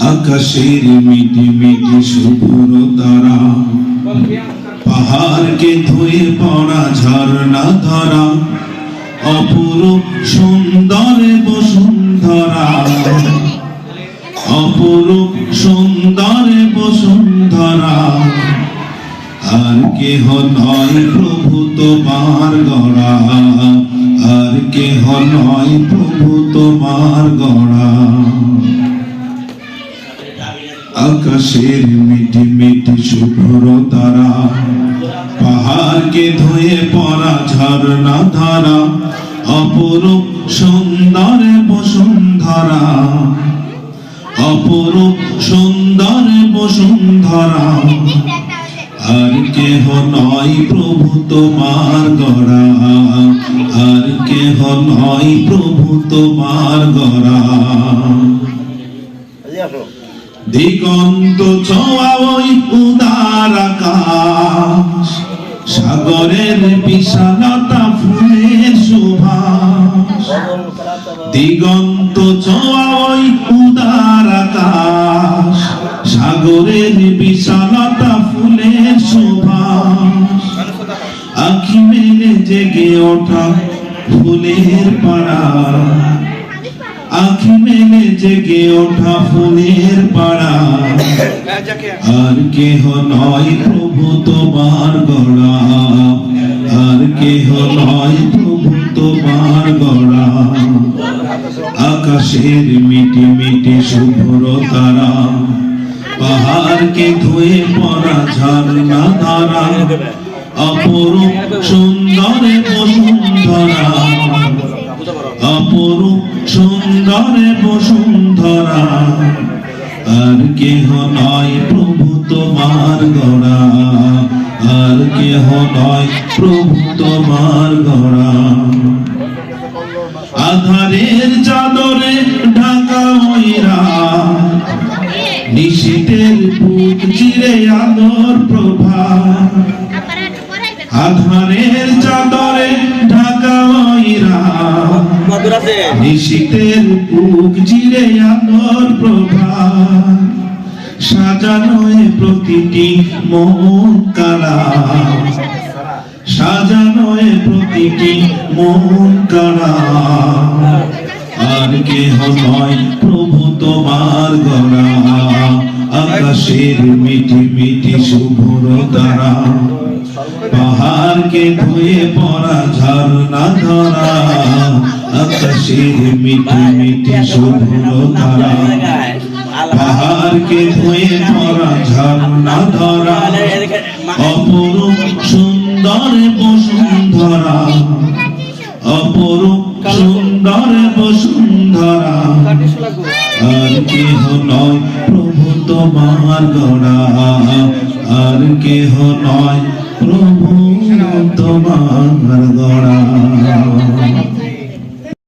আকাশের মিটি মিটি শুভ্র তারা, পাহাড়কে ধুয়ে পড়া ঝর্ণা ধরা, অপরূপ সুন্দর বসুন্ধরা, অপরূপ সুন্দর বসুন্ধরা। আর কেহ নয় প্রভু তোমার গড়া, আর কেহ নয় প্রভু তোমার গড়া। আকাশের মিটি মিটি শুভ্র তারা, পাহাড়কে ধুয়ে পড়া ঝর্ণা ধারা, অপরূপ সুন্দর বসুন্ধরা, অপরূপ সুন্দর বসুন্ধরা। আর কেহ নয় প্রভু তোমার গড়া, আর কেহ নয় প্রভু তোমার গড়া। দিগন্ত ছোঁয়া ওই উদার আকাশ, সাগরের বিশালতা ফুলের সুবাস। দিগন্ত ছোঁয়া ওই উদার আকাশ, সাগরের বিশালতা ফুলের সুবাস। আখি মেলে জেগে ওঠা ফুলের পাড়া, আখি মেলে জেগে ওঠা ফুলের পাড়া। আর কেহ নয় প্রভু তোমার গড়া, আর কেহ নয় প্রভু তোমার গড়া। আকাশের মিটি মিটি শুভ্র তারা, পাহাড়কে ধুয়ে পড়া ঝর্ণা ধারা, অপরূপ সুন্দর বসুন্ধরা, অপরূপ সুন্দর বসুন্ধরা। আর কেহ নয় প্রভু তোমার গড়া, আর কেহ নয় প্রভু তোমার গড়া। আধারের চাদরে ঢাকা ওই রাত, নিশীথের বুক চিরে আলোর প্রভা। আধারের চাদরে ঢাকা ওই রাত, নিশীথের বুক চিরে আলোর প্রভা। সাজানো প্রতিটি মন কারা, সাজানো প্রতিটি মন কারা। আর কেহ নয় প্রভু তোমার গড়া, আকাশের মিটি মিটি শুভ্র তারা, পাহাড়কে ধুয়ে পড়া ঝর্ণা ধরা। আকাশের মিটি মিটি শুভ্র তারা, পাহাড়কে ধুয়ে পড়া ঝর্ণা ধরা, অপরূপ সুন্দর বসুন্ধরা, অপরূপ সুন্দর বসুন্ধরা। আর কেহ নয় প্রভু তোমার গড়া, আর কেহ নয় প্রভু তোমার গড়া।